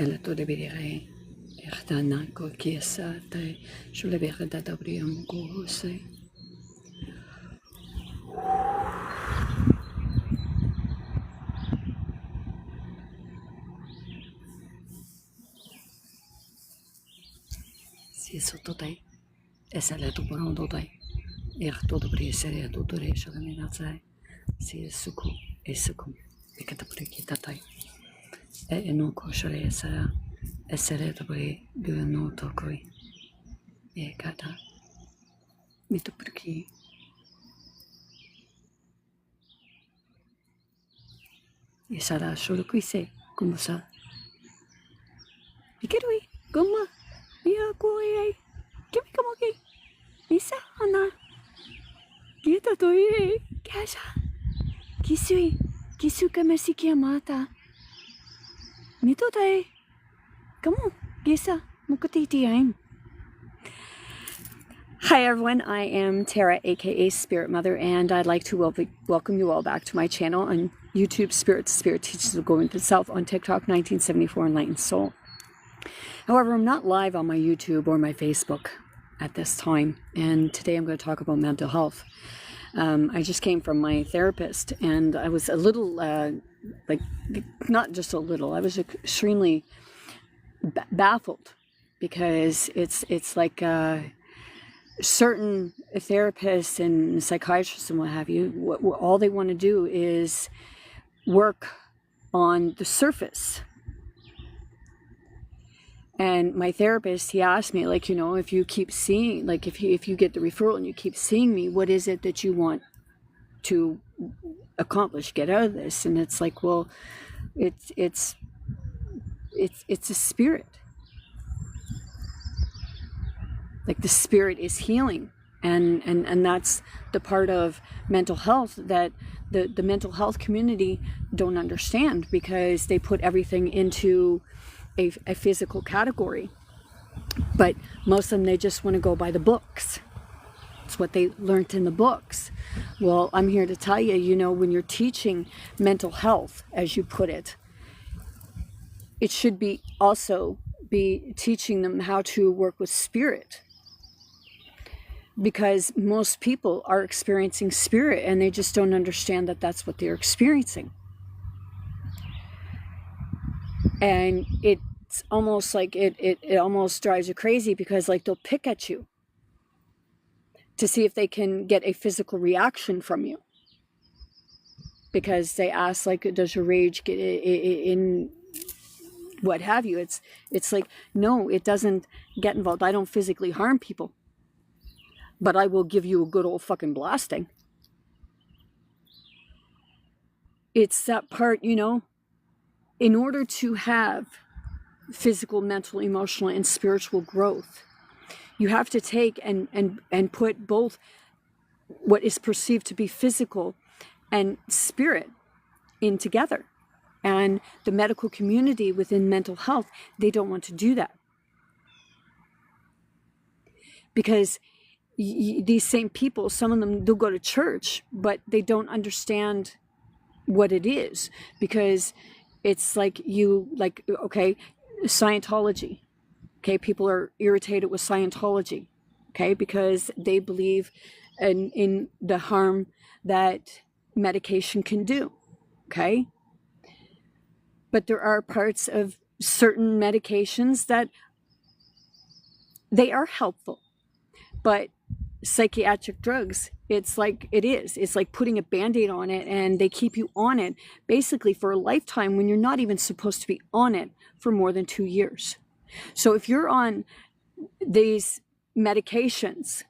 Elle to de bere ertana ko kiesa tai shule bere da dabriam ko se si sotto dai esa le to porondo dai erto de bere sere to dore shale na sai si suku esukum ekata prikita tai e no ko shale esa essere to bere no to koi e kata mito perché e sarà solo qui se come sa Ikerui gomma ia koi kimi kamo ki isa ana kita to i kasha kisui kisuka merci chiamata mito dai kamo gisa mukatiti aim. Hi everyone, I am Tara, aka Spirit Mother, and I'd like to welcome you all back to my channel on YouTube, Spirit to Spirit Teaches of Going to the South, on TikTok, 1974 Enlightened Soul. However, I'm not live on my YouTube or my Facebook at this time, and today I'm going to talk about mental health. I just came from my therapist, and I was a little, not just a little, I was extremely baffled, because it's like certain therapists and psychiatrists and what have you, all they want to do is work on the surface. And my therapist, he asked me, like, you know, if you keep seeing, like, if you get the referral and you keep seeing me, what is it that you want to accomplish, get out of this? And it's like, well, it's a spirit. Like, the spirit is healing, and that's the part of mental health that the mental health community don't understand, because they put everything into a physical category. But most of them, they just want to go by the books. It's what they learned in the books. Well, I'm here to tell you, you know, when you're teaching mental health, as you put it, it should be also be teaching them how to work with spirit. Because most people are experiencing spirit, and they just don't understand that that's what they're experiencing. And it's almost like it almost drives you crazy, because like they'll pick at you to see if they can get a physical reaction from you. Because they ask, like, does your rage get in what have you? It's like, no, it doesn't get involved. I don't physically harm people, but I will give you a good old fucking blasting. It's that part, you know, in order to have physical, mental, emotional, and spiritual growth, you have to take and put both what is perceived to be physical and spirit in together. And the medical community within mental health, they don't want to do that. Because these same people, some of them, they'll go to church, but they don't understand what it is. Because it's like okay, Scientology. Okay, people are irritated with Scientology. Okay, because they believe in the harm that medication can do. Okay, but there are parts of certain medications that they are helpful. But psychiatric drugs, it's like putting a band-aid on it, and they keep you on it basically for a lifetime, when you're not even supposed to be on it for more than 2 years. So if you're on these medications,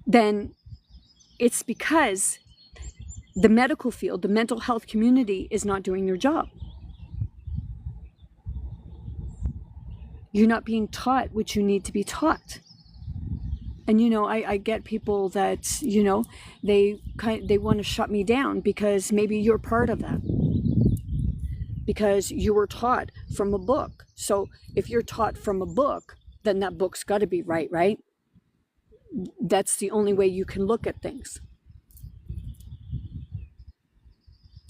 then it's because the medical field, the mental health community, is not doing their job. You're not being taught what you need to be taught. And, I get people that, they want to shut me down because maybe you're part of that. Because you were taught from a book. So if you're taught from a book, then that book's got to be right? That's the only way you can look at things.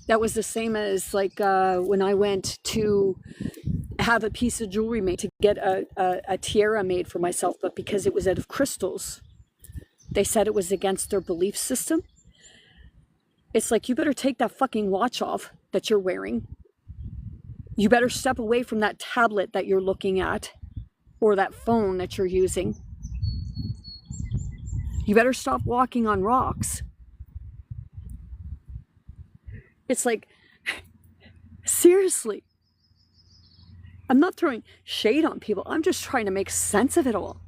That was the same as when I went to have a piece of jewelry made, to get a tiara made for myself, but because it was out of crystals, they said it was against their belief system. It's like, you better take that fucking watch off that you're wearing. You better step away from that tablet that you're looking at, or that phone that you're using. You better stop walking on rocks. It's like, seriously. I'm not throwing shade on people. I'm just trying to make sense of it all.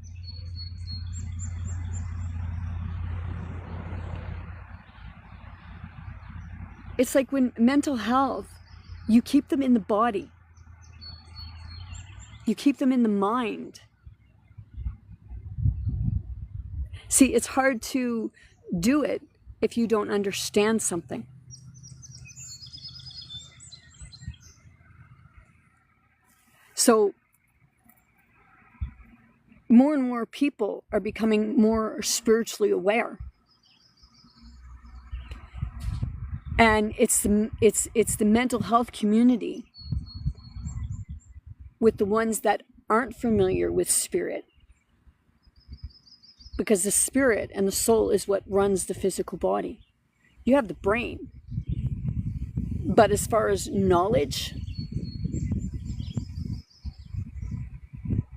It's like when mental health, you keep them in the body. You keep them in the mind. See, it's hard to do it if you don't understand something. So more and more people are becoming more spiritually aware. And it's the mental health community with the ones that aren't familiar with spirit. Because the spirit and the soul is what runs the physical body. You have the brain. But as far as knowledge,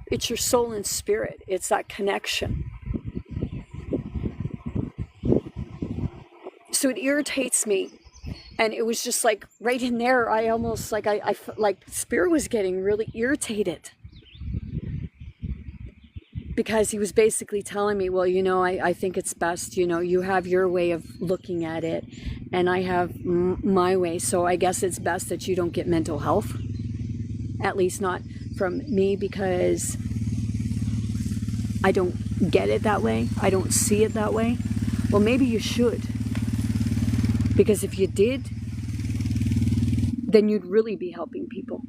it's your soul and spirit. It's that connection. So it irritates me. And it was just like right in there, I almost I like spirit was getting really irritated. Because he was basically telling me, well, I think it's best, you have your way of looking at it and I have my way. So I guess it's best that you don't get mental health. At least not from me, because I don't get it that way. I don't see it that way. Well, maybe you should. Because if you did, then you'd really be helping people.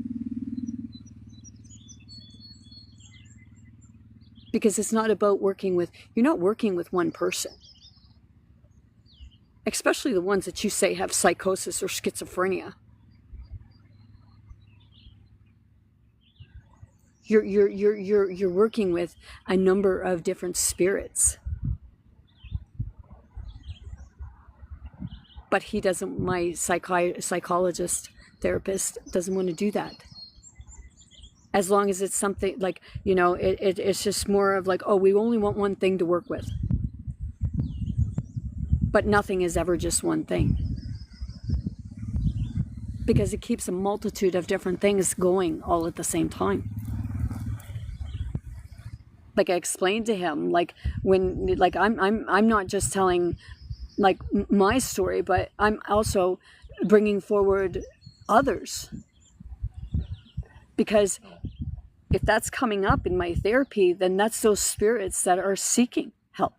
Because it's not about you're not working with one person. Especially the ones that you say have psychosis or schizophrenia. You're working with a number of different spirits. But he doesn't, my psychologist, therapist, doesn't want to do that. As long as it's something like, it's just more of like, oh, we only want one thing to work with. But nothing is ever just one thing. Because it keeps a multitude of different things going all at the same time. Like I explained to him, I'm not just telling my story, but I'm also bringing forward others. Because if that's coming up in my therapy, then that's those spirits that are seeking help.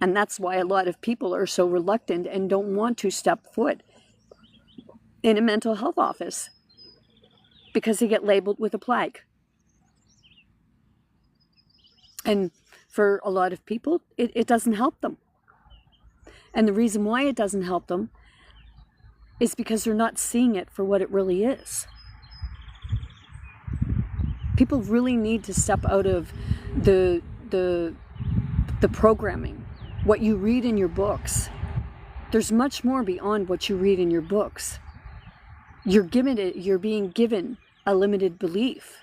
And that's why a lot of people are so reluctant and don't want to step foot in a mental health office. Because they get labeled with a plague. And for a lot of people, it doesn't help them. And the reason why it doesn't help them is because they're not seeing it for what it really is. People really need to step out of the programming, what you read in your books. There's much more beyond what you read in your books. You're being given a limited belief.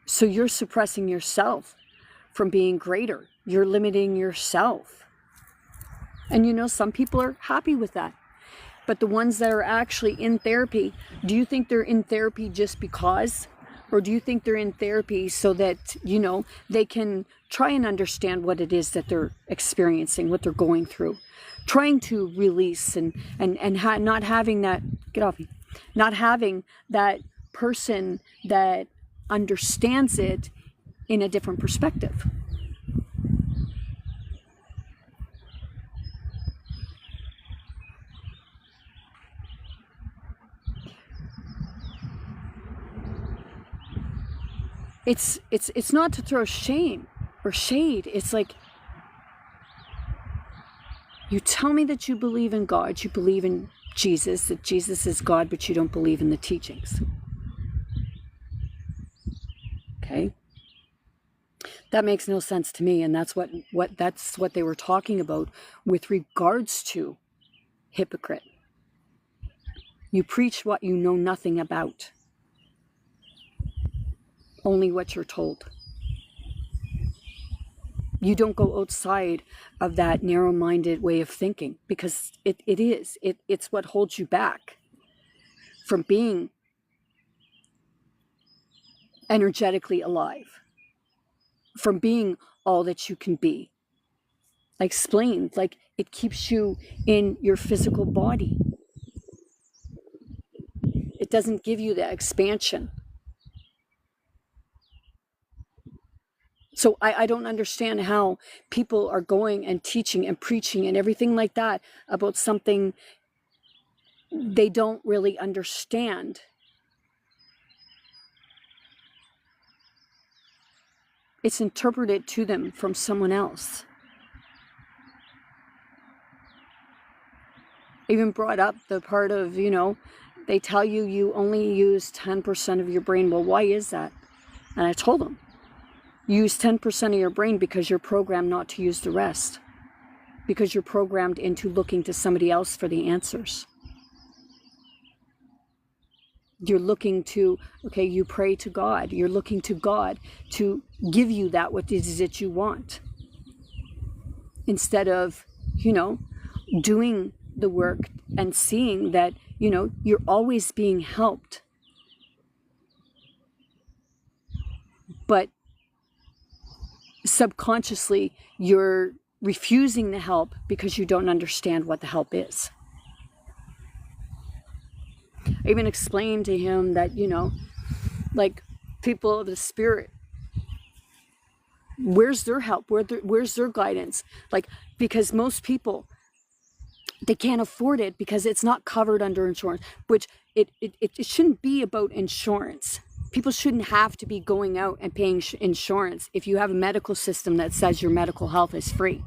So you're suppressing yourself from being greater. You're limiting yourself. And some people are happy with that. But the ones that are actually in therapy, do you think they're in therapy just because? Or do you think they're in therapy so that, they can try and understand what it is that they're experiencing, what they're going through? Trying to release and not having that, get off me, not having that person that understands it in a different perspective. It's not to throw shame or shade. It's like, you tell me that you believe in God, you believe in Jesus, that Jesus is God, but you don't believe in the teachings. Okay? That makes no sense to me, and that's what they were talking about with regards to hypocrite. You preach what you know nothing about. Only what you're told. You don't go outside of that narrow-minded way of thinking, because it's what holds you back from being energetically alive, from being all that you can be. I explained, like, it keeps you in your physical body. It doesn't give you that expansion. So I don't understand how people are going and teaching and preaching and everything like that about something they don't really understand. It's interpreted to them from someone else. Even brought up the part of, they tell you you only use 10% of your brain. Well, why is that? And I told them, use 10% of your brain because you're programmed not to use the rest. Because you're programmed into looking to somebody else for the answers. You're looking to, okay, you pray to God. You're looking to God to give you that what it is that you want. Instead of, doing the work and seeing that, you're always being helped. But subconsciously, you're refusing the help because you don't understand what the help is. I even explained to him that, like, people of the spirit, where's their help? Where's their guidance? Like, because most people, they can't afford it because it's not covered under insurance, which it shouldn't be about insurance. People shouldn't have to be going out and paying insurance if you have a medical system that says your medical health is free.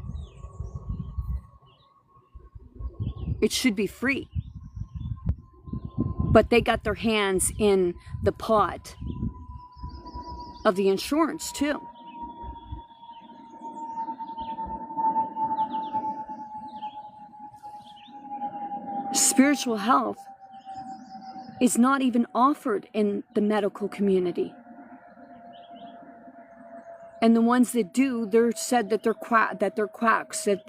It should be free. But they got their hands in the pot of the insurance too. Spiritual health is not even offered in the medical community. And the ones that do, they're said that they're quacks, that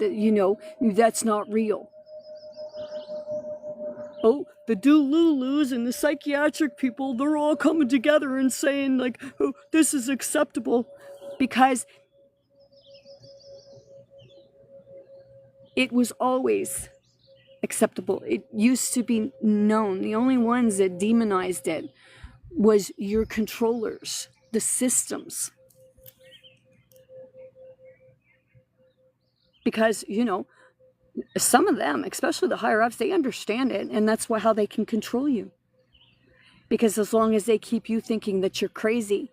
that's not real. Oh, the Delulus and the psychiatric people, they're all coming together and saying, like, oh, this is acceptable. Because it was always acceptable. It used to be known. The only ones that demonized it was your controllers, the systems. Because, some of them, especially the higher ups, they understand it, and that's how they can control you. Because as long as they keep you thinking that you're crazy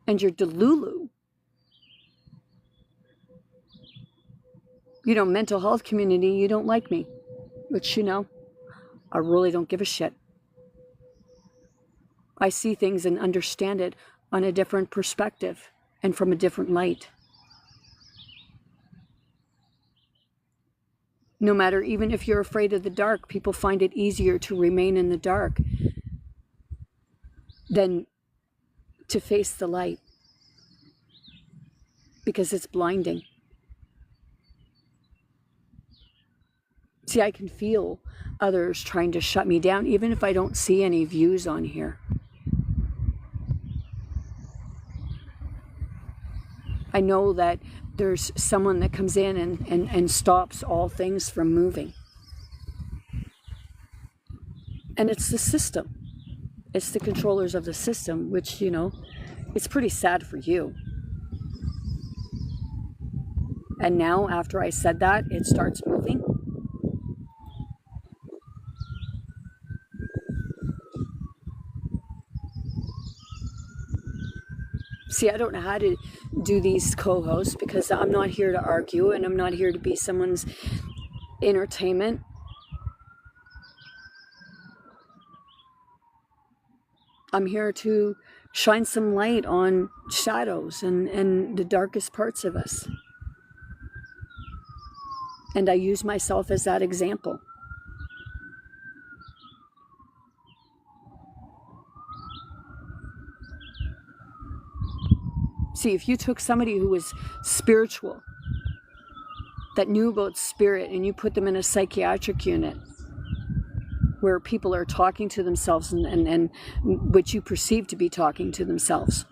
and you're delulu, mental health community, you don't like me. Which, I really don't give a shit. I see things and understand it on a different perspective and from a different light. No matter, even if you're afraid of the dark, people find it easier to remain in the dark than to face the light. Because it's blinding. See, I can feel others trying to shut me down, even if I don't see any views on here. I know that there's someone that comes in and stops all things from moving. And it's the system. It's the controllers of the system, which, It's pretty sad for you. And now, after I said that, it starts moving. See, I don't know how to do these co-hosts because I'm not here to argue and I'm not here to be someone's entertainment. I'm here to shine some light on shadows and the darkest parts of us. And I use myself as that example. See, if you took somebody who was spiritual, that knew about spirit, and you put them in a psychiatric unit where people are talking to themselves and what you perceive to be talking to themselves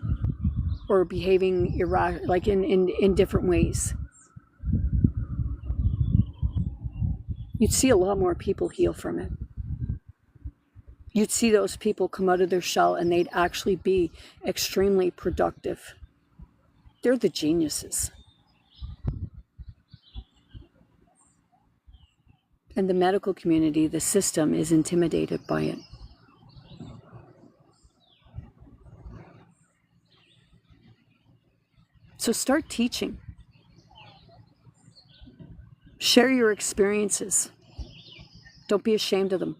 or behaving like in different ways, you'd see a lot more people heal from it. You'd see those people come out of their shell and they'd actually be extremely productive. They're the geniuses. And the medical community, the system, is intimidated by it. So start teaching. Share your experiences. Don't be ashamed of them.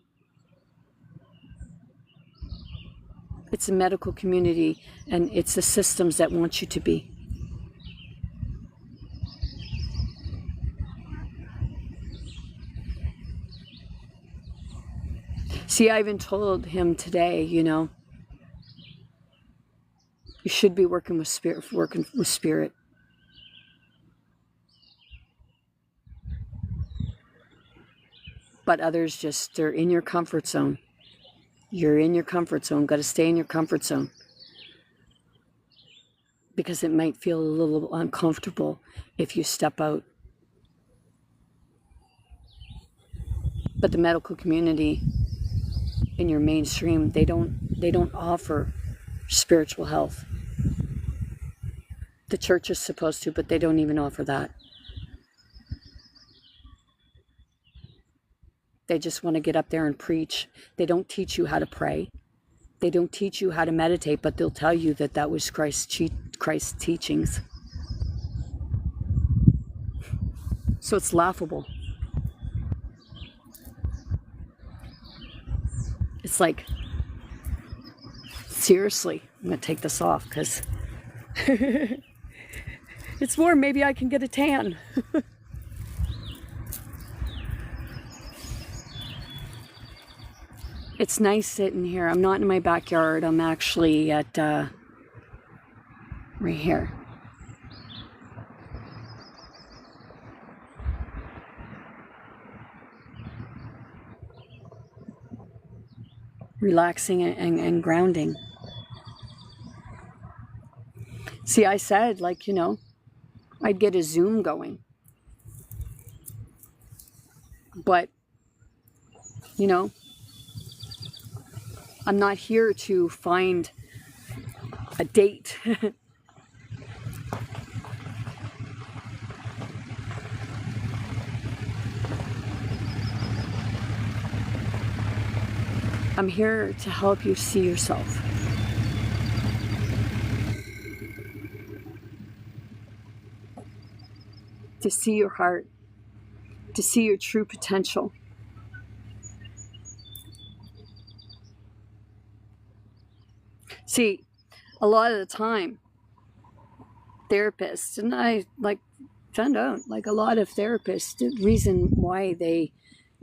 It's a medical community and it's the systems that want you to be. See, I even told him today, you should be working with spirit. But others they're in your comfort zone. You're in your comfort zone. Got to stay in your comfort zone. Because it might feel a little uncomfortable if you step out. But the medical community in your mainstream, they don't offer spiritual health. The church is supposed to, but they don't even offer that. They just want to get up there and preach. They don't teach you how to pray. They don't teach you how to meditate, but they'll tell you that was Christ's teachings. So it's laughable. It's like, seriously, I'm going to take this off because it's warm. Maybe I can get a tan. It's nice sitting here. I'm not in my backyard. I'm actually at right here. Relaxing and grounding. See, I said, I'd get a Zoom going. But, I'm not here to find a date. I'm here to help you see yourself. To see your heart. To see your true potential. See, a lot of the time, therapists, and I found out, a lot of therapists, the reason why they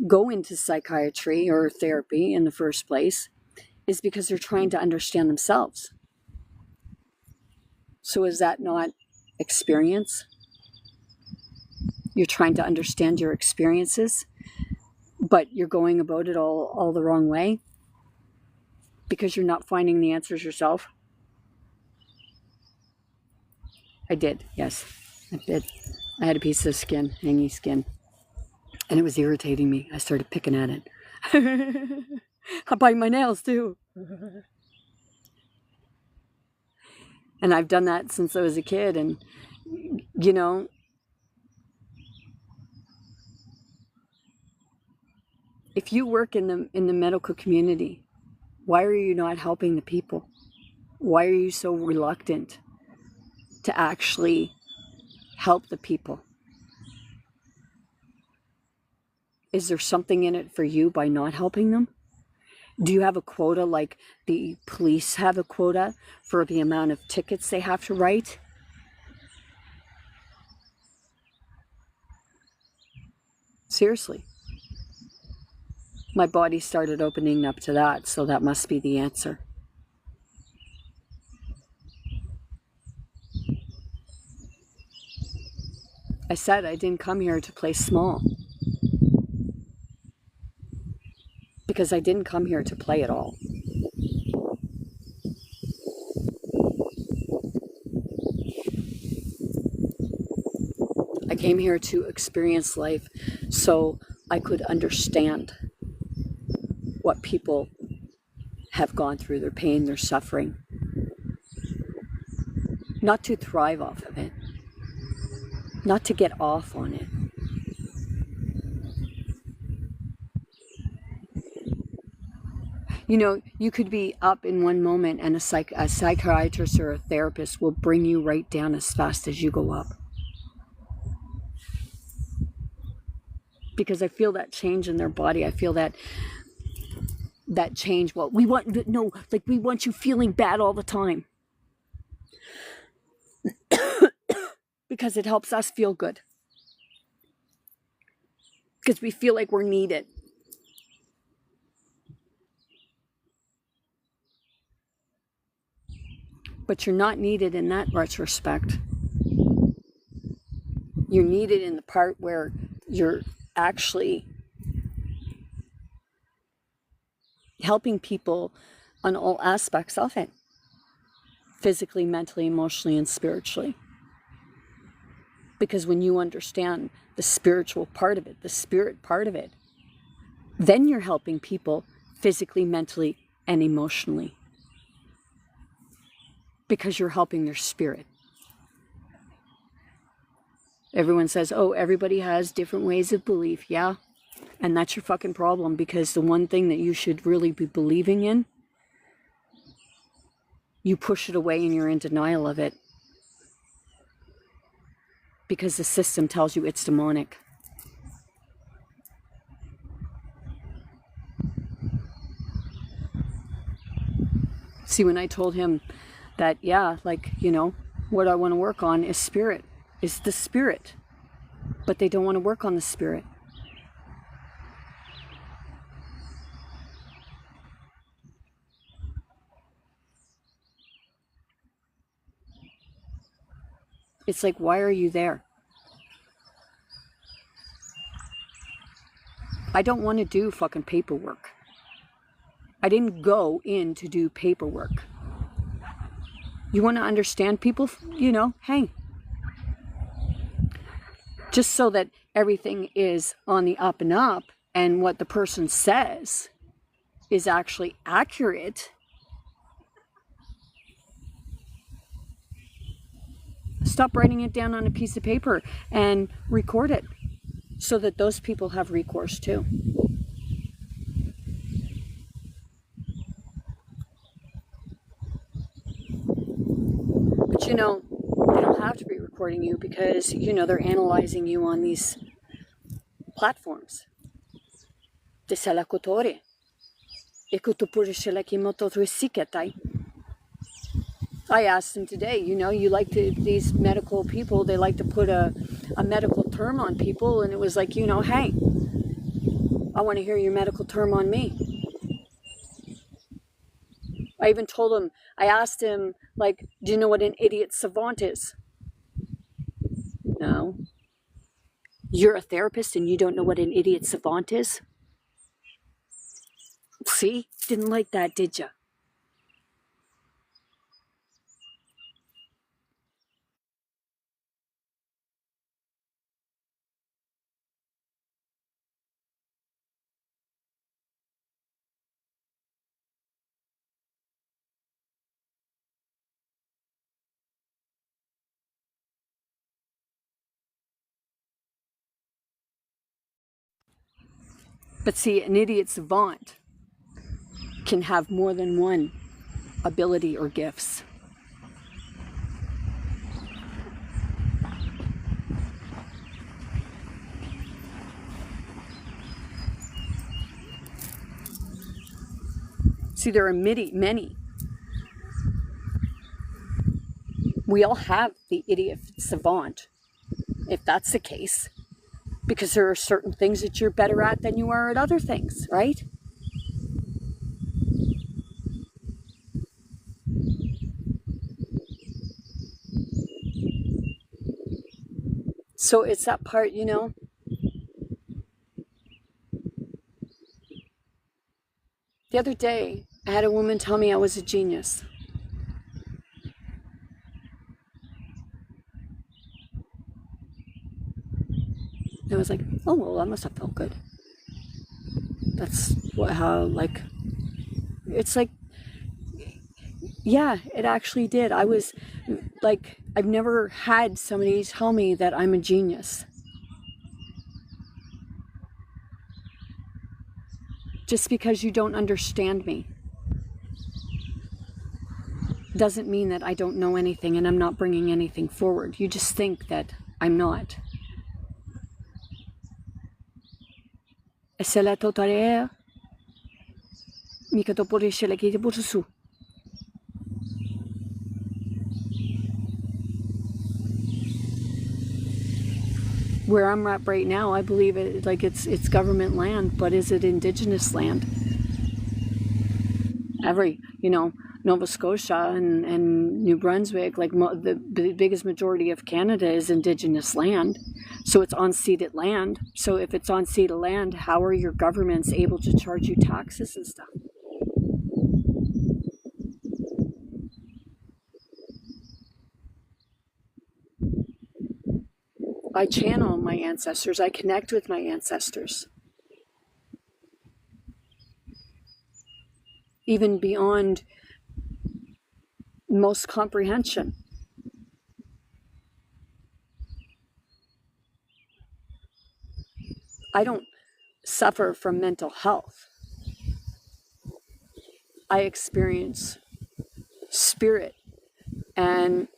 go into psychiatry or therapy in the first place is because they're trying to understand themselves. So is that not experience? You're trying to understand your experiences, but you're going about it all the wrong way because you're not finding the answers yourself. I did, yes, I did. I had a piece of skin, hanging skin, and it was irritating me. I started picking at it. I bite my nails too. And I've done that since I was a kid. And, you know, if you work in the medical community, why are you not helping the people? Why are you so reluctant to actually help the people? Is there something in it for you by not helping them? Do you have a quota like the police have a quota for the amount of tickets they have to write? Seriously. My body started opening up to that, so that must be the answer. I said I didn't come here to play small. Because I didn't come here to play at all. I came here to experience life so I could understand what people have gone through, their pain, their suffering. Not to thrive off of it. Not to get off on it. You know, you could be up in one moment and a psychiatrist or a therapist will bring you right down as fast as you go up. Because I feel that change in their body. I feel that change. Well, we want you feeling bad all the time. Because it helps us feel good. Because we feel like we're needed. But you're not needed in that retrospect. You're needed in the part where you're actually helping people on all aspects of it. Physically, mentally, emotionally, and spiritually. Because when you understand the spiritual part of it, the spirit part of it, then you're helping people physically, mentally, and emotionally. Because you're helping their spirit. Everyone says, oh, everybody has different ways of belief. Yeah. And that's your fucking problem, because the one thing that you should really be believing in, you push it away and you're in denial of it. Because the system tells you it's demonic. See, when I told him that, yeah, like, you know, what I want to work on is spirit, is the spirit. But they don't want to work on the spirit. It's like, why are you there? I don't want to do fucking paperwork. I didn't go in to do paperwork. You want to understand people, you know, hey. Just so that everything is on the up and up and what the person says is actually accurate. Stop writing it down on a piece of paper and record it so that those people have recourse too. But you know, they don't have to be recording you because, you know, they're analyzing you on these platforms. I asked him today, you know, these medical people, they like to put a medical term on people, and it was like, you know, hey, I want to hear your medical term on me. I even told him, I asked him, like, do you know what an idiot savant is? No. You're a therapist and you don't know what an idiot savant is? See? Didn't like that, did you? But see, an idiot savant can have more than one ability or gifts. See, there are many. We all have the idiot savant, if that's the case, because there are certain things that you're better at than you are at other things, right? So it's that part, you know. The other day, I had a woman tell me I was a genius. And I was like, oh, well, that must have felt good. That's how, like, it's like, yeah, it actually did. I was like, I've never had somebody tell me that I'm a genius. Just because you don't understand me doesn't mean that I don't know anything and I'm not bringing anything forward. You just think that I'm not. Where I'm at right now, I believe it like it's government land, but is it indigenous land? Nova Scotia and New Brunswick, like the biggest majority of Canada is indigenous land. So it's unceded land. So if it's unceded land, how are your governments able to charge you taxes and stuff? I channel my ancestors. I connect with my ancestors. Even beyond most comprehension. I don't suffer from mental health. I experience spirit, and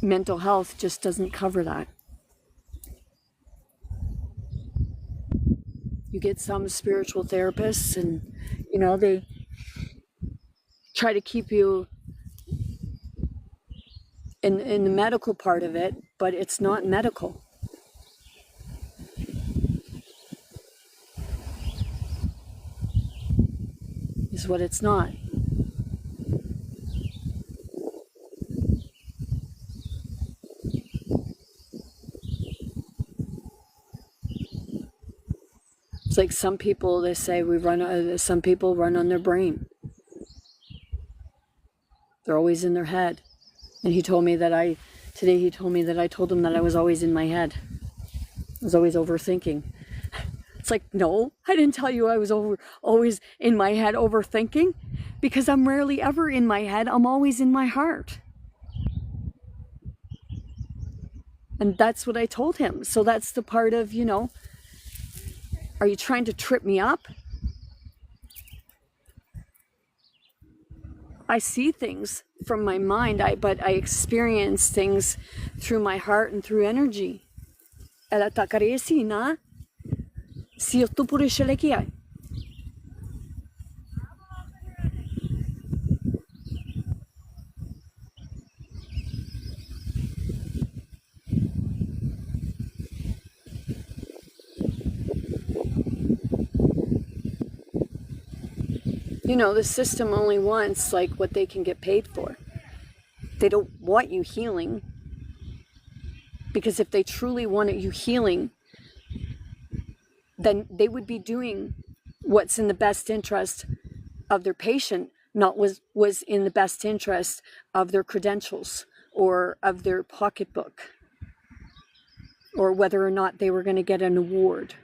mental health just doesn't cover that. You get some spiritual therapists and, they try to keep you in the medical part of it, but it's not medical. Is what it's not. It's like some people, they say some people run on their brain. They're always in their head. And he told me that I told him that I was always in my head. I was always overthinking. It's like, no, I didn't tell you I was always in my head overthinking, because I'm rarely ever in my head. I'm always in my heart. And that's what I told him. So that's the part of, are you trying to trip me up? I see things from my mind, but I experience things through my heart and through energy. Ela takaresi na si tu purishelekia. The system only wants like what they can get paid for. They don't want you healing, because if they truly wanted you healing, then they would be doing what's in the best interest of their patient, not was in the best interest of their credentials or of their pocketbook, or whether or not they were going to get an award.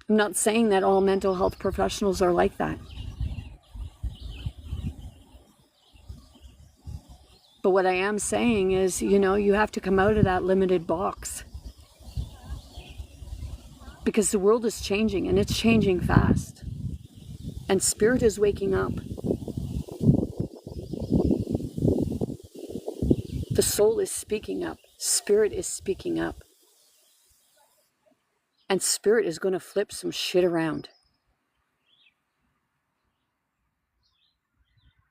I'm not saying that all mental health professionals are like that. But what I am saying is, you know, you have to come out of that limited box. Because the world is changing, and it's changing fast. And spirit is waking up. The soul is speaking up. Spirit is speaking up. And spirit is going to flip some shit around.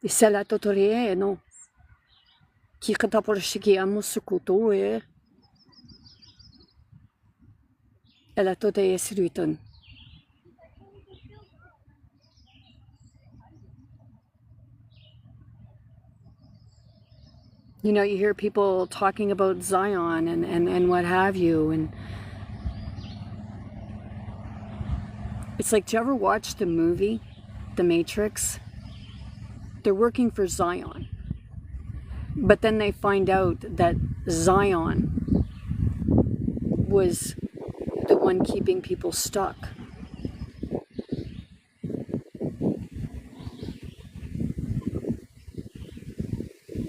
Dice la totorie, no. Ki kata por shiki amusukuto e. Ela tote esruiton. You know, you hear people talking about Zion and what have you, and it's like, do you ever watch the movie, The Matrix? They're working for Zion. But then they find out that Zion was the one keeping people stuck.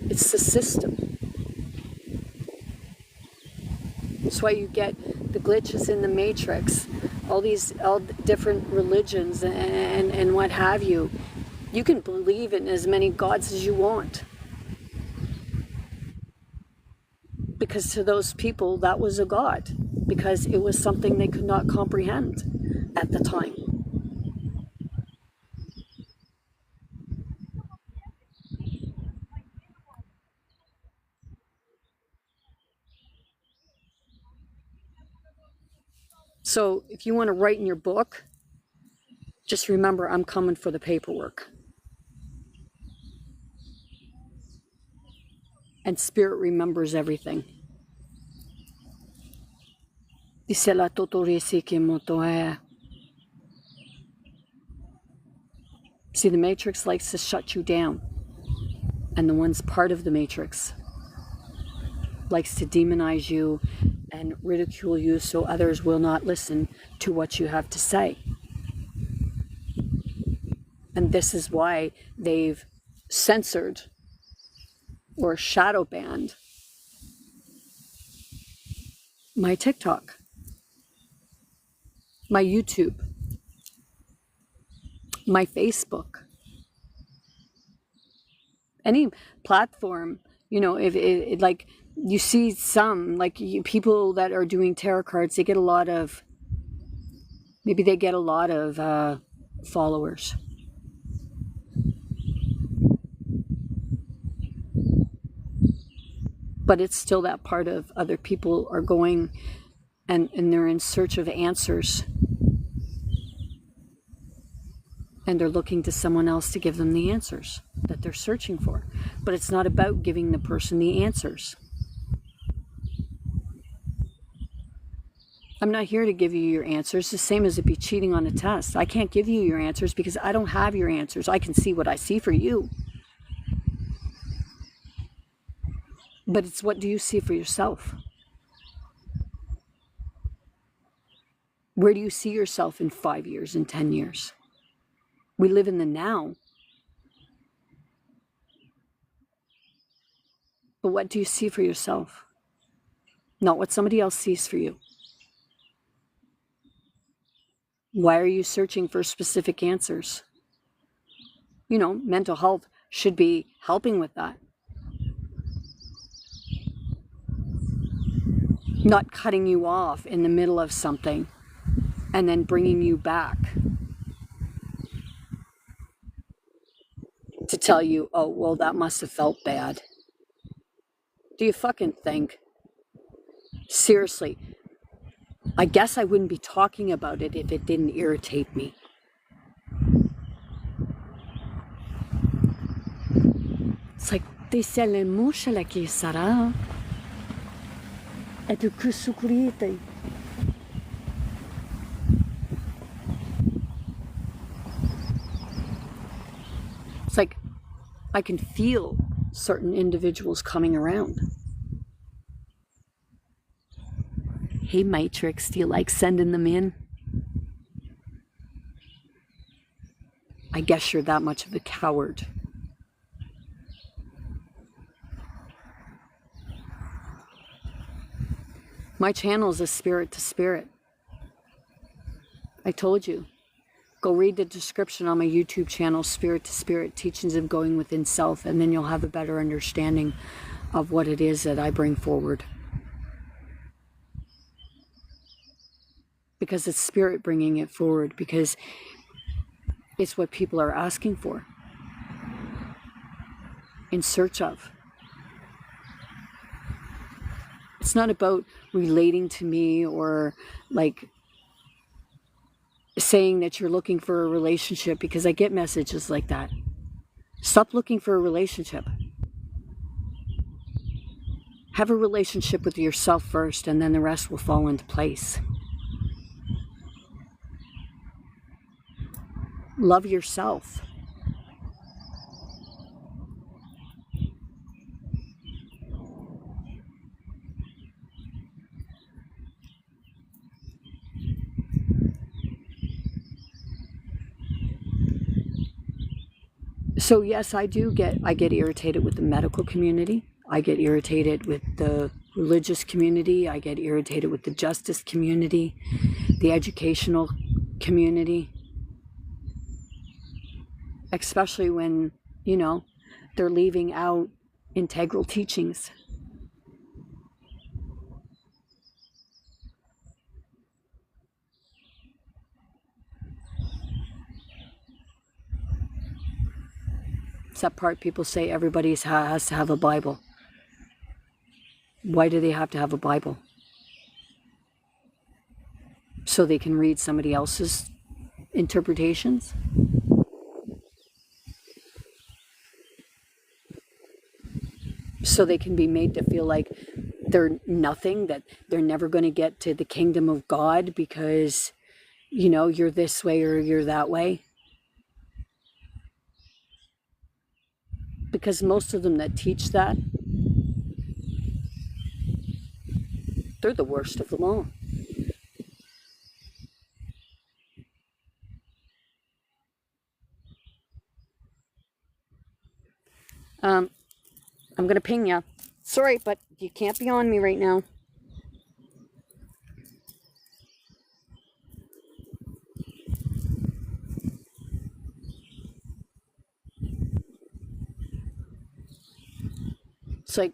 It's the system. That's why you get the glitches in the Matrix, all different religions and what have you. You can believe in as many gods as you want. Because to those people, that was a god. Because it was something they could not comprehend at the time. So if you want to write in your book, just remember, I'm coming for the paperwork. And spirit remembers everything. See, the Matrix likes to shut you down. And the one's part of the Matrix likes to demonize you and ridicule you so others will not listen to what you have to say. And this is why they've censored or shadow banned my TikTok, my YouTube, my Facebook, any platform. You know, if it like you see some like people that are doing tarot cards, they get a lot of, maybe they get a lot of followers. But it's still that part of other people are going and they're in search of answers. And they're looking to someone else to give them the answers that they're searching for. But it's not about giving the person the answers. I'm not here to give you your answers, the same as it'd be cheating on a test. I can't give you your answers because I don't have your answers. I can see what I see for you. But it's, what do you see for yourself? Where do you see yourself in 5 years, in 10 years? We live in the now. But what do you see for yourself? Not what somebody else sees for you. Why are you searching for specific answers? You know, mental health should be helping with that. Not cutting you off in the middle of something and then bringing you back to tell you, oh, well, that must have felt bad. Do you fucking think? Seriously, I guess I wouldn't be talking about it if it didn't irritate me. It's like, they say le musha la ki sara. Et ku sukurite. It's like I can feel certain individuals coming around. Hey Matrix, do you like sending them in? I guess you're that much of a coward. My channel is a spirit to spirit. I told you. Go read the description on my YouTube channel, Spirit to Spirit, Teachings of Going Within Self, and then you'll have a better understanding of what it is that I bring forward. Because it's Spirit bringing it forward, because it's what people are asking for, in search of. It's not about relating to me or like saying that you're looking for a relationship, because I get messages like that. Stop looking for a relationship. Have a relationship with yourself first, and then the rest will fall into place. Love yourself. So yes, I get irritated with the medical community. I get irritated with the religious community. I get irritated with the justice community, the educational community. Especially when, you know, they're leaving out integral teachings. It's that part people say everybody has to have a Bible. Why do they have to have a Bible? So they can read somebody else's interpretations? So they can be made to feel like they're nothing, that they're never going to get to the kingdom of God because, you know, you're this way or you're that way? Because most of them that teach that, they're the worst of them all. I'm going to ping you. Sorry, but you can't be on me right now. It's like,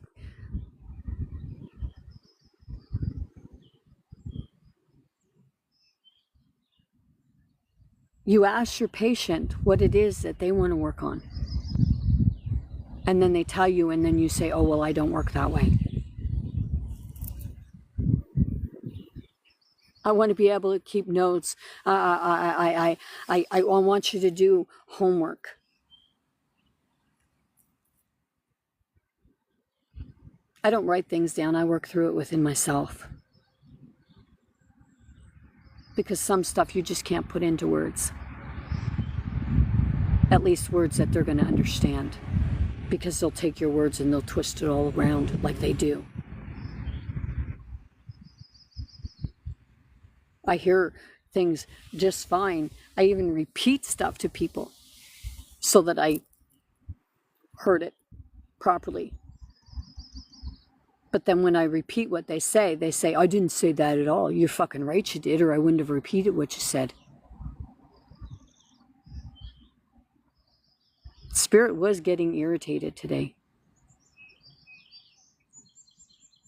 you ask your patient what it is that they want to work on. And then they tell you, and then you say, oh, well, I don't work that way. I want to be able to keep notes. I want you to do homework. I don't write things down. I work through it within myself. Because some stuff you just can't put into words. At least words that they're going to understand. Because they'll take your words and they'll twist it all around like they do. I hear things just fine. I even repeat stuff to people so that I heard it properly. But then when I repeat what they say, I didn't say that at all. You're fucking right you did, or I wouldn't have repeated what you said. Spirit was getting irritated today.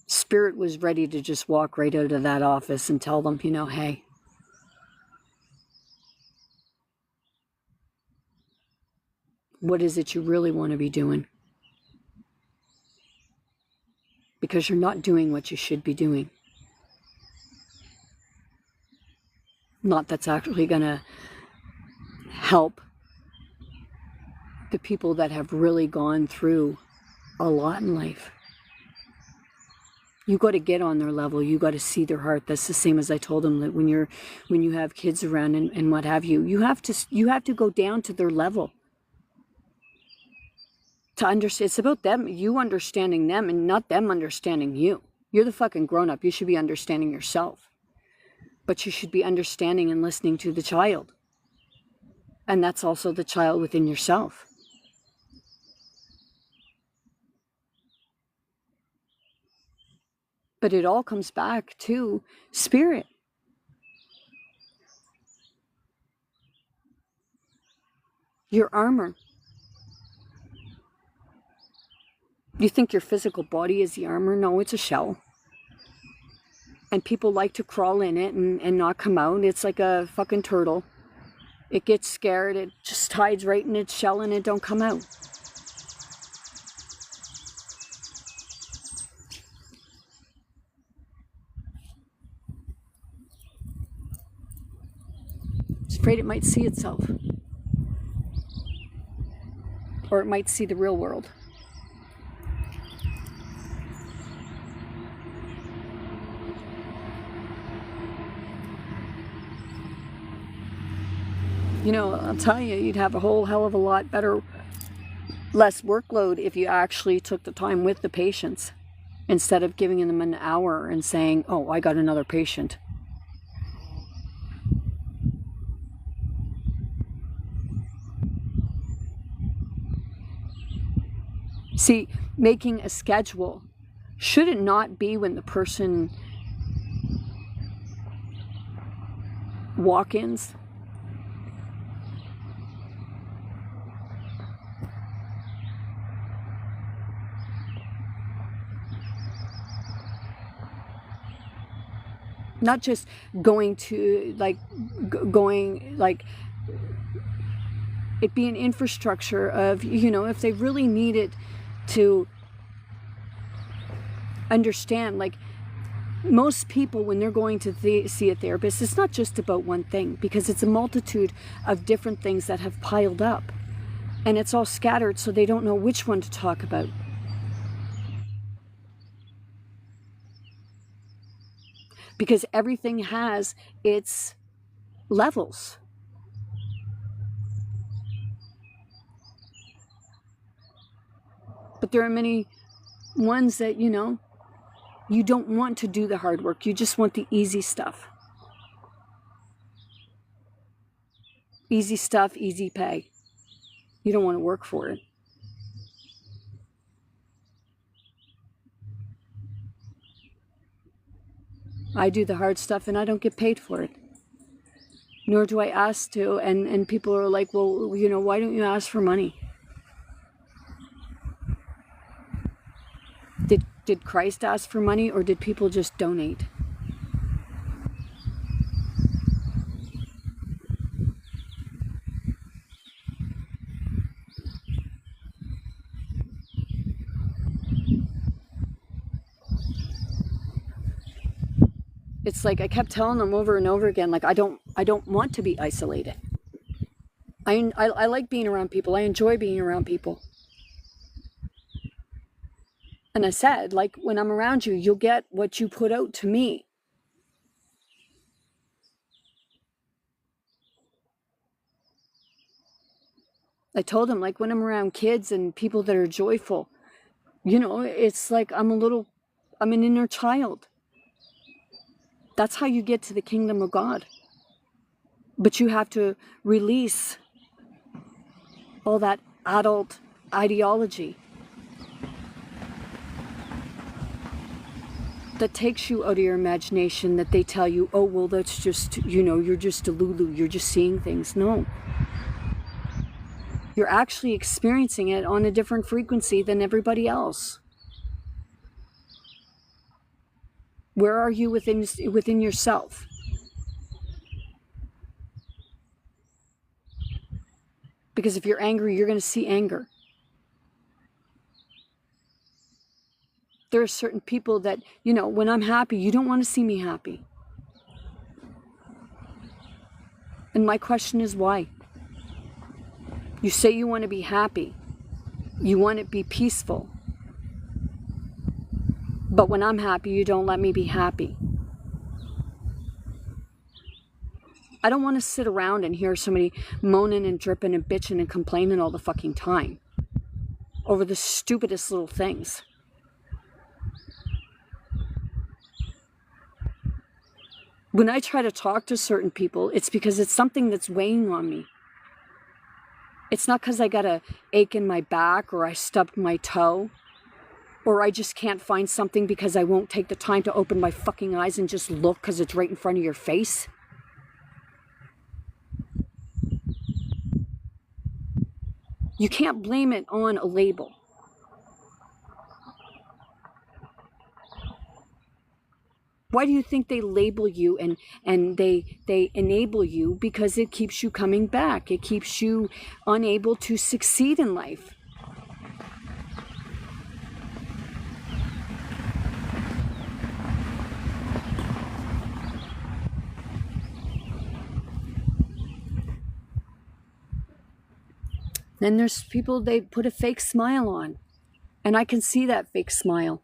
Spirit was ready to just walk right out of that office and tell them, you know, hey, what is it you really want to be doing? Because you're not doing what you should be doing. Not that's actually going to help the people that have really gone through a lot in life. You got to get on their level. You got to see their heart. That's the same as I told them that when you have kids around and what have you, you have to go down to their level. To understand, it's about them, you understanding them and not them understanding you. You're the fucking grown up. You should be understanding yourself. But you should be understanding and listening to the child. And that's also the child within yourself. But it all comes back to spirit. Your armor. You think your physical body is the armor? No, it's a shell. And people like to crawl in it and not come out. It's like a fucking turtle. It gets scared. It just hides right in its shell and it don't come out. It's afraid it might see itself. Or it might see the real world. You know, I'll tell you, you'd have a whole hell of a lot better, less workload if you actually took the time with the patients instead of giving them an hour and saying, oh, I got another patient. See, making a schedule, should it not be when the person walk-ins? Not just going to, like, it be an infrastructure of, you know, if they really needed to understand, like, most people when they're going to see a therapist, it's not just about one thing, because it's a multitude of different things that have piled up and it's all scattered, so they don't know which one to talk about. Because everything has its levels. But there are many ones that, you know, you don't want to do the hard work. You just want the easy stuff. Easy stuff, easy pay. You don't want to work for it. I do the hard stuff and I don't get paid for it. Nor do I ask to. And people are like, well, you know, why don't you ask for money? Did Christ ask for money, or did people just donate? It's like I kept telling them over and over again, like, I don't want to be isolated. I like being around people. I enjoy being around people. And I said, like, when I'm around you, you'll get what you put out to me. I told him, like, when I'm around kids and people that are joyful, you know, it's like I'm an inner child. That's how you get to the kingdom of God. But you have to release all that adult ideology that takes you out of your imagination, that they tell you, oh, well, that's just, you know, you're just a Lulu, you're just seeing things. No. You're actually experiencing it on a different frequency than everybody else. Where are you within yourself? Because if you're angry, you're going to see anger. There are certain people that, you know, when I'm happy, you don't want to see me happy. And my question is why? You say you want to be happy. You want to be peaceful. But when I'm happy, you don't let me be happy. I don't want to sit around and hear somebody moaning and dripping and bitching and complaining all the fucking time over the stupidest little things. When I try to talk to certain people, it's because it's something that's weighing on me. It's not because I got an ache in my back or I stubbed my toe Or I just can't find something because I won't take the time to open my fucking eyes and just look because it's right in front of your face. You can't blame it on a label. Why do you think they label you and they enable you? Because it keeps you coming back. It keeps you unable to succeed in life. Then there's people, they put a fake smile on. And I can see that fake smile.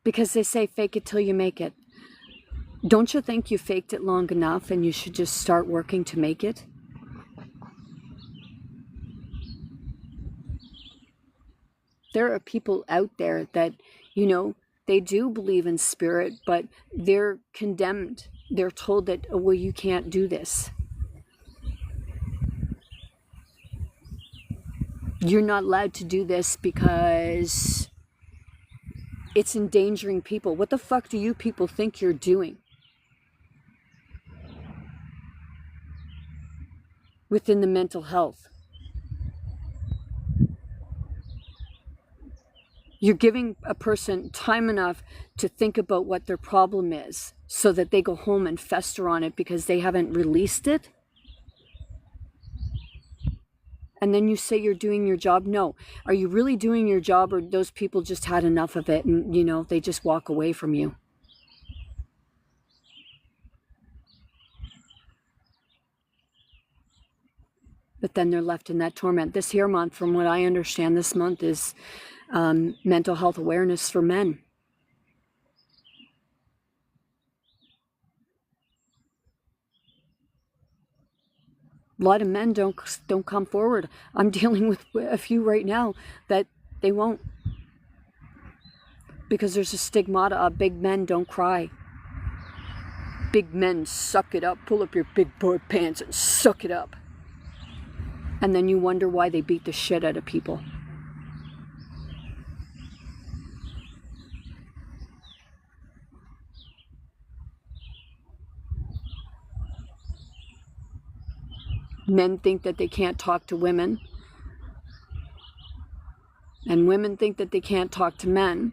Because they say fake it till you make it. Don't you think you faked it long enough and you should just start working to make it? There are people out there that, you know, they do believe in spirit, but they're condemned. They're told that, oh, well, you can't do this. You're not allowed to do this because it's endangering people. What the fuck do you people think you're doing? Within the mental health. You're giving a person time enough to think about what their problem is so that they go home and fester on it because they haven't released it. And then you say you're doing your job. No. Are you really doing your job, or those people just had enough of it and, you know, they just walk away from you? But then they're left in that torment. This here month, from what I understand, this month is mental health awareness for men. A lot of men don't come forward. I'm dealing with a few right now that they won't. Because there's a stigmata of big men don't cry. Big men suck it up. Pull up your big boy pants and suck it up. And then you wonder why they beat the shit out of people. Men think that they can't talk to women. And women think that they can't talk to men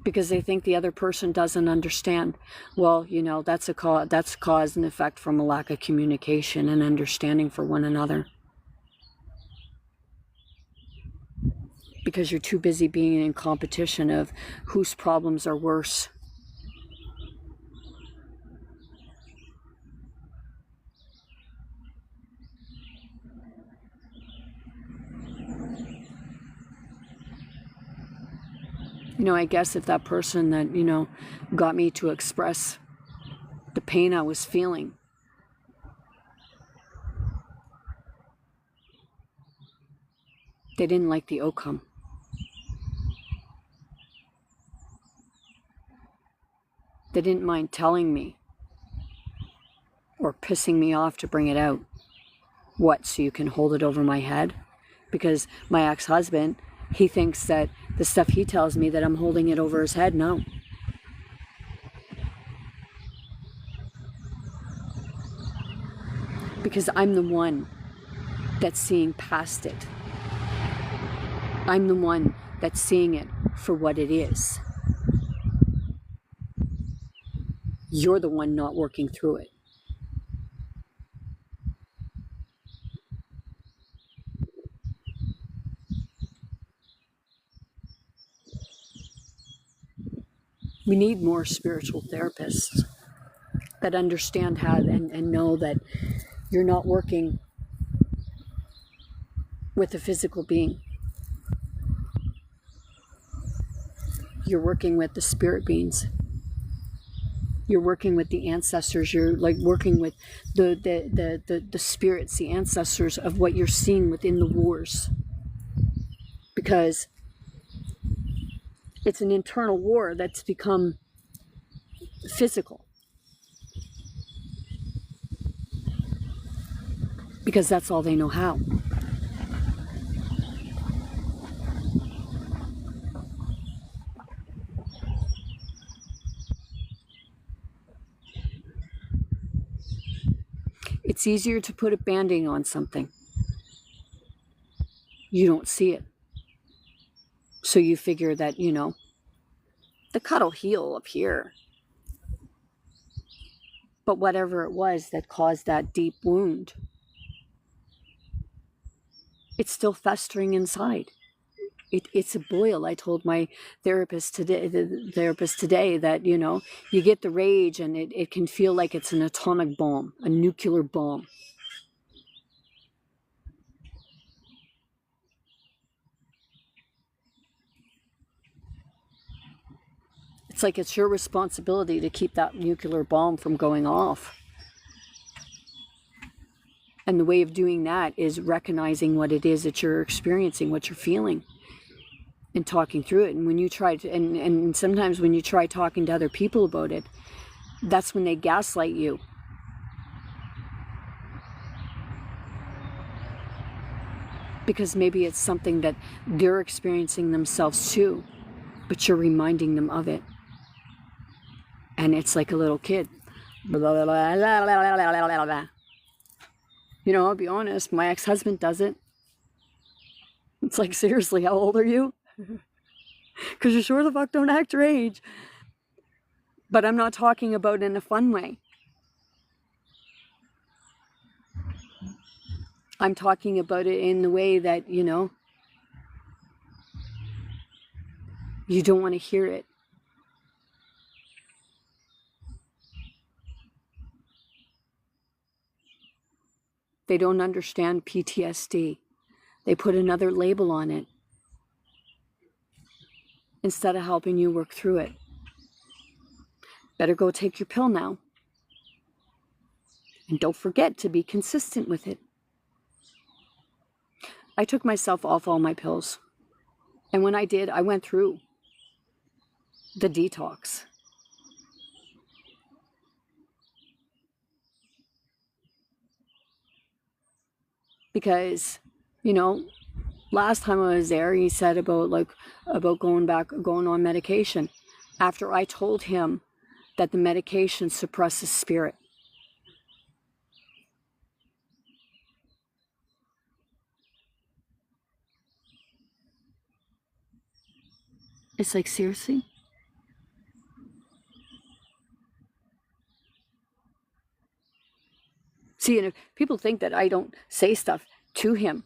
because they think the other person doesn't understand. Well, you know, that's cause and effect from a lack of communication and understanding for one another. Because you're too busy being in competition of whose problems are worse. You know, I guess if that person that, you know, got me to express the pain I was feeling, they didn't like the outcome. They didn't mind telling me or pissing me off to bring it out. What, so you can hold it over my head? Because my ex-husband, he thinks that the stuff he tells me that I'm holding it over his head. No. Because I'm the one that's seeing past it. I'm the one that's seeing it for what it is. You're the one not working through it. We need more spiritual therapists that understand how and know that you're not working with a physical being. You're working with the spirit beings. You're working with the ancestors. You're like working with the spirits, the ancestors of what you're seeing within the wars. Because it's an internal war that's become physical. Because that's all they know how. It's easier to put a band-aid on something. You don't see it. So you figure that, the cut will heal up here. But whatever it was that caused that deep wound, it's still festering inside. It's a boil. I told my therapist today that, you get the rage and it can feel like it's an atomic bomb, a nuclear bomb. It's like it's your responsibility to keep that nuclear bomb from going off. And the way of doing that is recognizing what it is that you're experiencing, what you're feeling, and talking through it. And when you try to, and sometimes when you try talking to other people about it, that's when they gaslight you. Because maybe it's something that they're experiencing themselves too, but you're reminding them of it. And it's like a little kid. I'll be honest, my ex-husband does it. It's like, seriously, how old are you? Because you sure the fuck don't act your age. But I'm not talking about in a fun way. I'm talking about it in the way that, you don't want to hear it. They don't understand PTSD. They put another label on it instead of helping you work through it. Better go take your pill now. And don't forget to be consistent with it. I took myself off all my pills. And when I did, I went through the detox. Because, last time I was there, he said about going on medication. After I told him that the medication suppresses spirit. It's like, seriously? See, and if people think that I don't say stuff to him,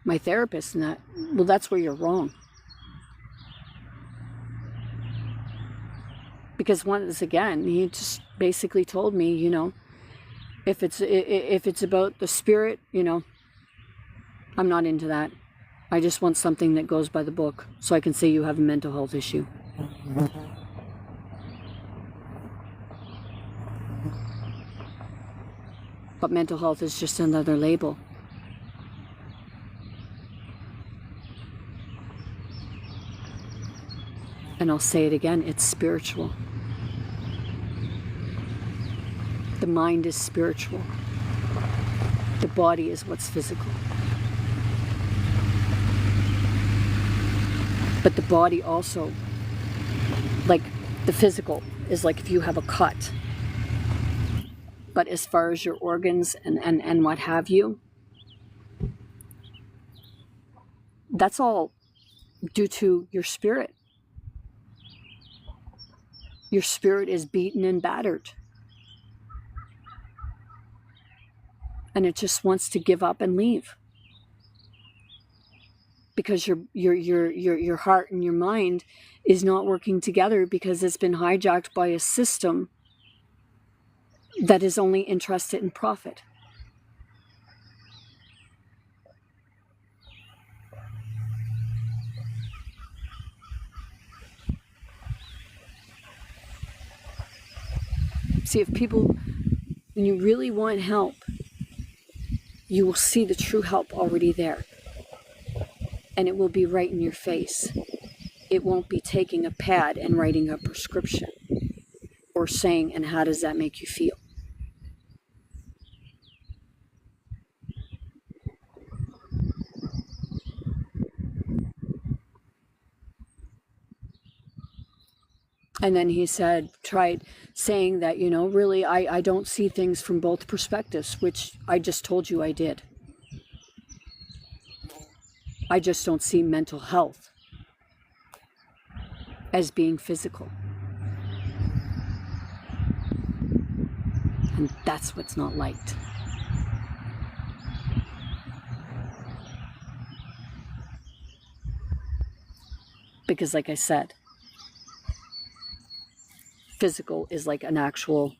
my therapist, and that, well, that's where you're wrong. Because once again, he just basically told me, if it's about the spirit, I'm not into that. I just want something that goes by the book so I can say you have a mental health issue. But mental health is just another label. And I'll say it again, it's spiritual. The mind is spiritual. The body is what's physical. But the body also, like the physical, is like if you have a cut. But as far as your organs and what have you, that's all due to your spirit. Your spirit is beaten and battered. And it just wants to give up and leave. Because your heart and your mind is not working together because it's been hijacked by a system that is only interested in profit. See, if people, when you really want help, you will see the true help already there. And it will be right in your face. It won't be taking a pad and writing a prescription or saying, and how does that make you feel? And then he said, tried saying that, you know, really, I don't see things from both perspectives, which I just told you I did. I just don't see mental health as being physical. And that's what's not liked. Because like I said, physical is like an actual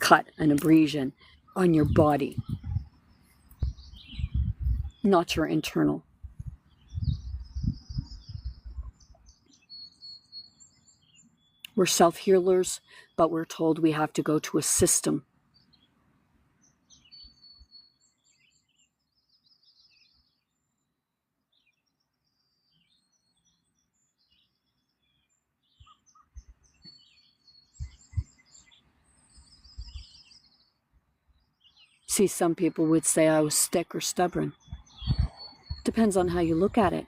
cut, an abrasion on your body, not your internal. We're self-healers, but we're told we have to go to a system. See, some people would say I was thick or stubborn. Depends on how you look at it.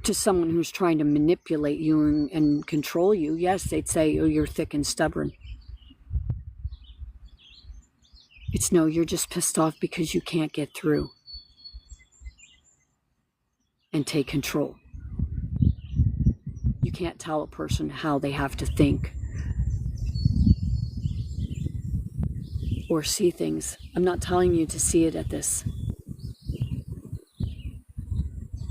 To someone who's trying to manipulate you and control you, yes, they'd say, oh, you're thick and stubborn. It's no, you're just pissed off because you can't get through and take control. You can't tell a person how they have to think or see things. I'm not telling you to see it at this.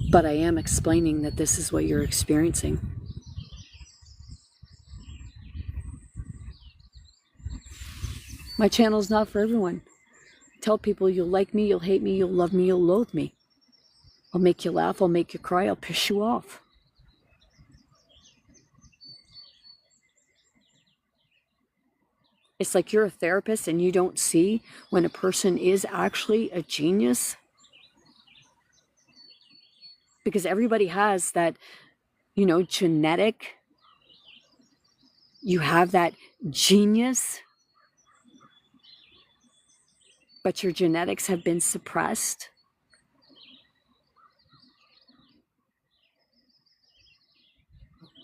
But I am explaining that this is what you're experiencing. My channel's not for everyone. Tell people you'll like me, you'll hate me, you'll love me, you'll loathe me. I'll make you laugh, I'll make you cry, I'll piss you off. It's like you're a therapist and you don't see when a person is actually a genius. Because everybody has that, you know, genetic, you have that genius, but your genetics have been suppressed.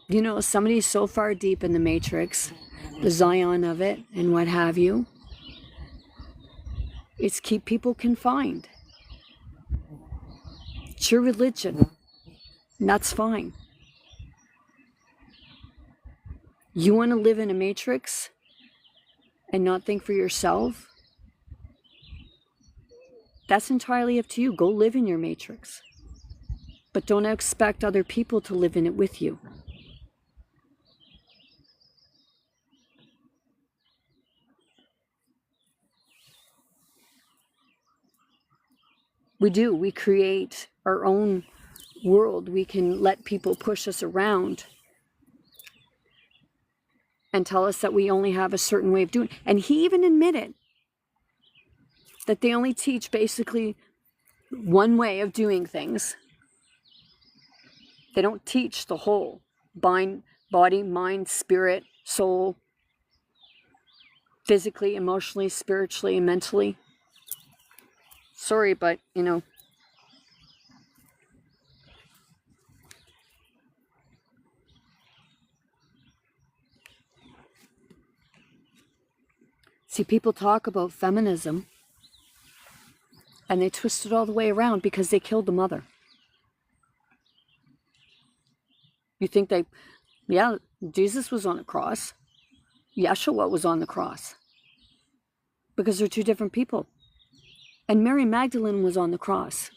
You know, somebody's so far deep in the matrix, the Zion of it, and what have you. It's keep people confined. It's your religion, and that's fine. You want to live in a matrix and not think for yourself? That's entirely up to you. Go live in your matrix. But don't expect other people to live in it with you. We do. We create our own world. We can let people push us around and tell us that we only have a certain way of doing it. And he even admitted that they only teach basically one way of doing things. They don't teach the whole body, mind, spirit, soul, physically, emotionally, spiritually, and mentally. Sorry, but, you know, see, people talk about feminism and they twist it all the way around because they killed the mother. You think yeah, Jesus was on the cross. Yeshua was on the cross. Because they're two different people. And Mary Magdalene was on the cross.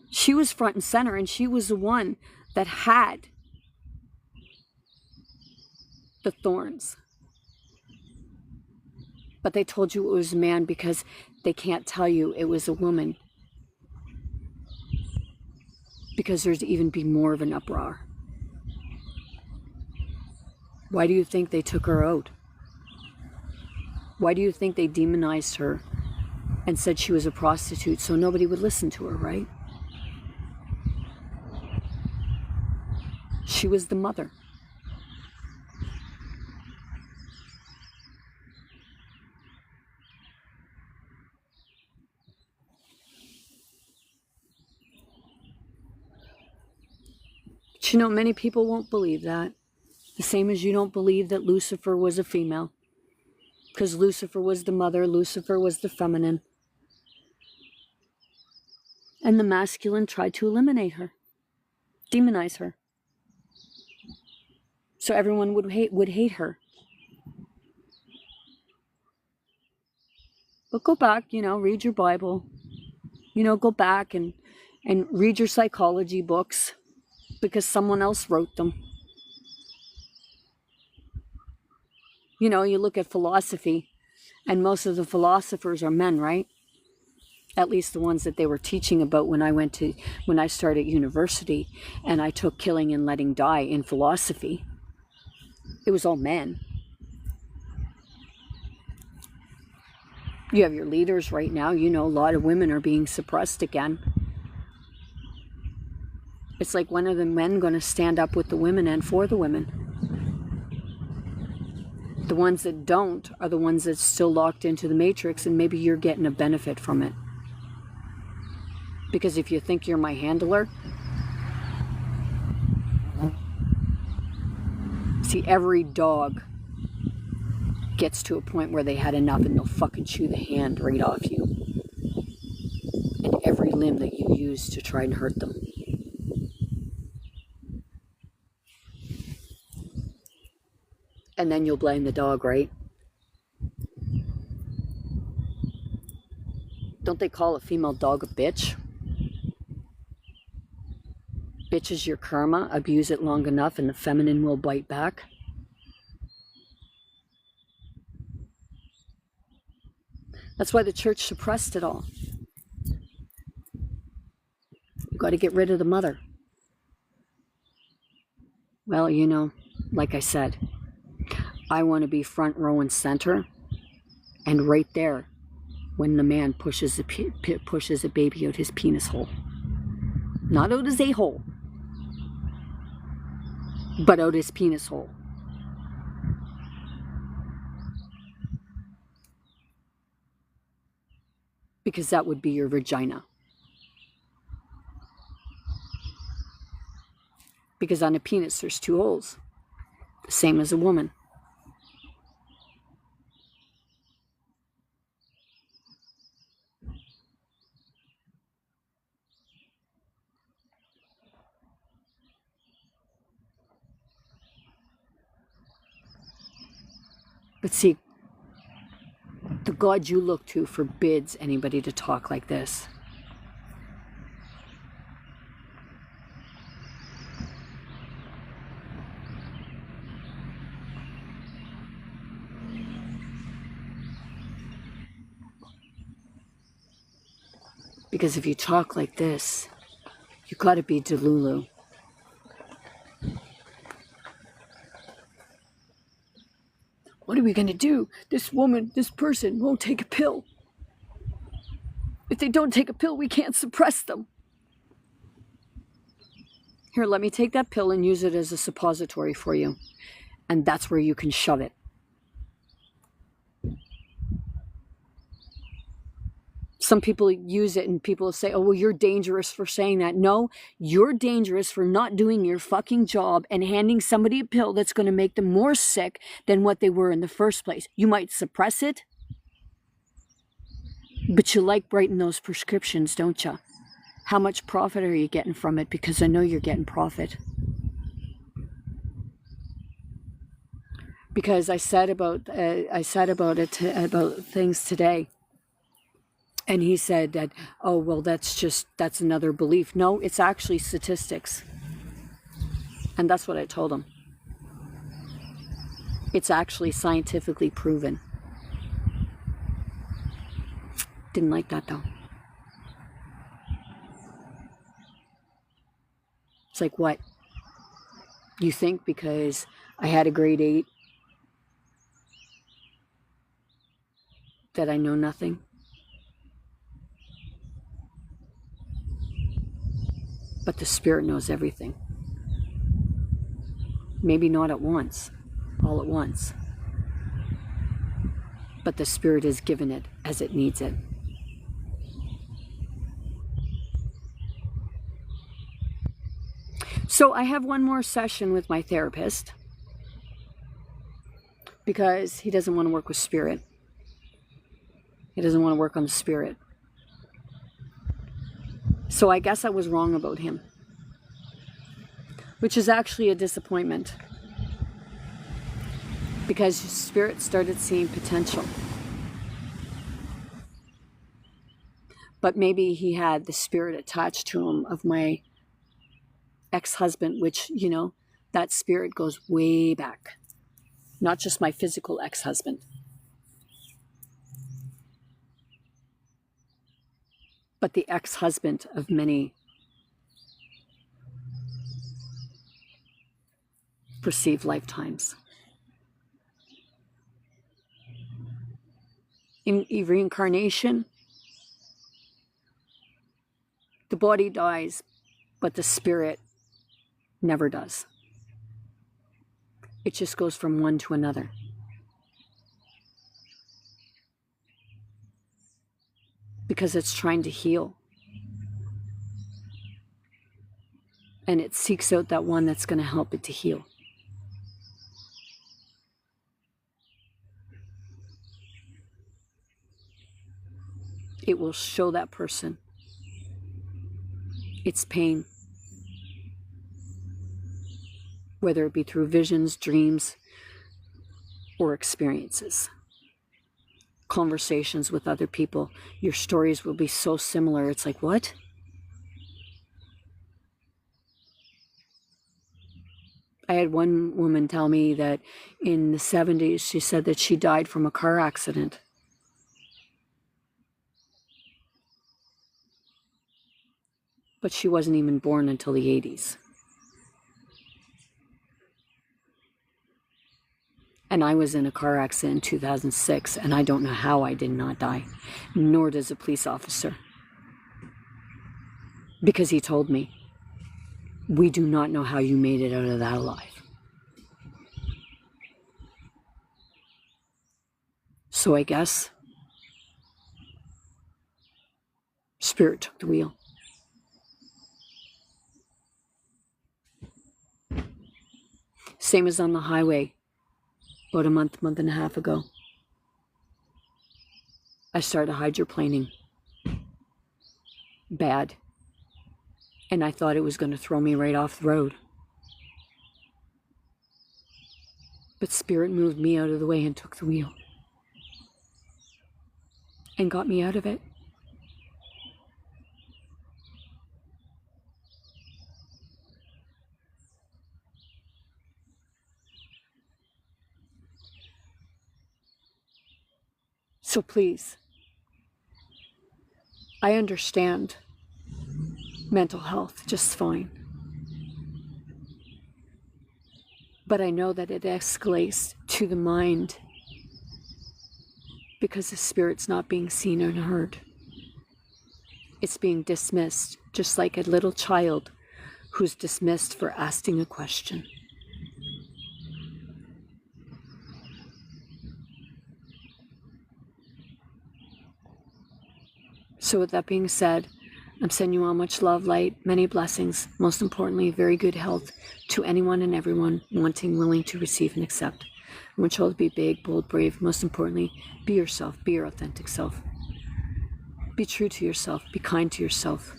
She was front and center, and she was the one that had the thorns. But they told you it was a man because they can't tell you it was a woman. Because there's even be more of an uproar. Why do you think they took her out? Why do you think they demonized her and said she was a prostitute so nobody would listen to her, right? She was the mother. But you know, many people won't believe that. The same as you don't believe that Lucifer was a female. Because Lucifer was the mother, Lucifer was the feminine. And the masculine tried to eliminate her, demonize her. So everyone would hate her. But go back, you know, read your Bible. You know, go back and read your psychology books because someone else wrote them. You know, you look at philosophy and most of the philosophers are men, right? At least the ones that they were teaching about when I started university and I took Killing and Letting Die in philosophy. It was all men. You have your leaders right now. You know, a lot of women are being suppressed again. It's like, when are the men going to stand up with the women and for the women? The ones that don't are the ones that's still locked into the matrix, and maybe you're getting a benefit from it. Because if you think you're my handler, see, every dog gets to a point where they had enough and they'll fucking chew the hand right off you. And every limb that you use to try and hurt them. And then you'll blame the dog, right? Don't they call a female dog a bitch? Bitch is your karma. Abuse it long enough and the feminine will bite back. That's why the church suppressed it all. You've got to get rid of the mother. Well, you know, like I said, I want to be front row and center, and right there, when the man pushes a baby out his penis hole. Not out his a-hole, but out his penis hole. Because that would be your vagina. Because on a penis there's 2 holes. The same as a woman. But see, the God you look to forbids anybody to talk like this. Because if you talk like this, you gotta be Delulu. What are we gonna do? This woman, this person won't take a pill. If they don't take a pill, we can't suppress them. Here, let me take that pill and use it as a suppository for you. And that's where you can shove it. Some people use it and people say, oh, well, you're dangerous for saying that. No, you're dangerous for not doing your fucking job and handing somebody a pill that's going to make them more sick than what they were in the first place. You might suppress it, but you like writing those prescriptions, don't you? How much profit are you getting from it? Because I know you're getting profit. Because I said about things today. And he said that, oh, well, that's another belief. No, it's actually statistics. And that's what I told him. It's actually scientifically proven. Didn't like that, though. It's like, what? You think because I had a grade 8 that I know nothing? But the Spirit knows everything. Maybe not at once, all at once. But the Spirit is given it as it needs it. So I have one more session with my therapist because he doesn't want to work with spirit. He doesn't want to work on the spirit. So I guess I was wrong about him, which is actually a disappointment because spirit started seeing potential. But maybe he had the spirit attached to him of my ex-husband, which, you know, that spirit goes way back. Not just my physical ex-husband. But the ex-husband of many perceived lifetimes. In reincarnation, the body dies, but the spirit never does. It just goes from one to another. Because it's trying to heal. And it seeks out that one that's going to help it to heal. It will show that person its pain. Whether it be through visions, dreams, or experiences. Conversations with other people. Your stories will be so similar. It's like, what? I had one woman tell me that in the 70s, she said that she died from a car accident. But she wasn't even born until the 80s. And I was in a car accident in 2006, and I don't know how I did not die, nor does a police officer. Because he told me, we do not know how you made it out of that alive. So I guess spirit took the wheel. Same as on the highway. About a month and a half ago, I started hydroplaning. Bad. And I thought it was going to throw me right off the road. But spirit moved me out of the way and took the wheel. And got me out of it. So please, I understand mental health just fine. But I know that it escalates to the mind because the spirit's not being seen and heard. It's being dismissed, just like a little child who's dismissed for asking a question. So with that being said, I'm sending you all much love, light, many blessings, most importantly, very good health to anyone and everyone wanting, willing to receive and accept. I want you all to be big, bold, brave. Most importantly, be yourself, be your authentic self. Be true to yourself, be kind to yourself.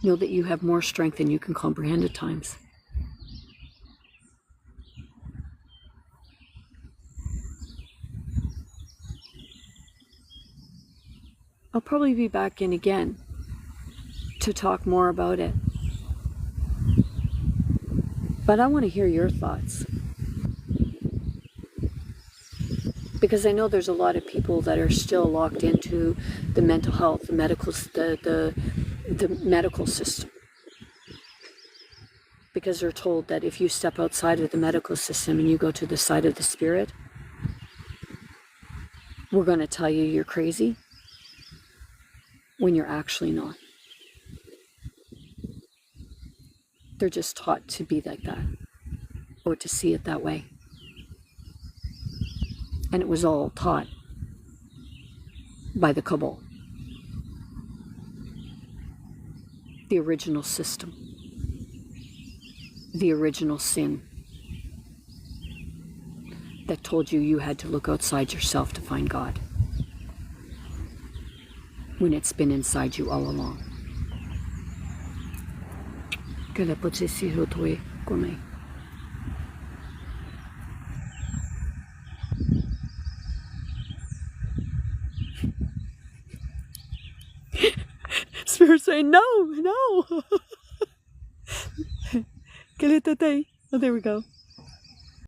Know that you have more strength than you can comprehend at times. I'll probably be back in again to talk more about it. But I want to hear your thoughts. Because I know there's a lot of people that are still locked into the mental health, the medical system. Because they're told that if you step outside of the medical system and you go to the side of the spirit, we're going to tell you you're crazy. When you're actually not. They're just taught to be like that, or to see it that way. And it was all taught by the Cabal, the original system. the original sin that told you you had to look outside yourself to find God, when it's been inside you all along. Spirit saying, no, no. Oh, there we go.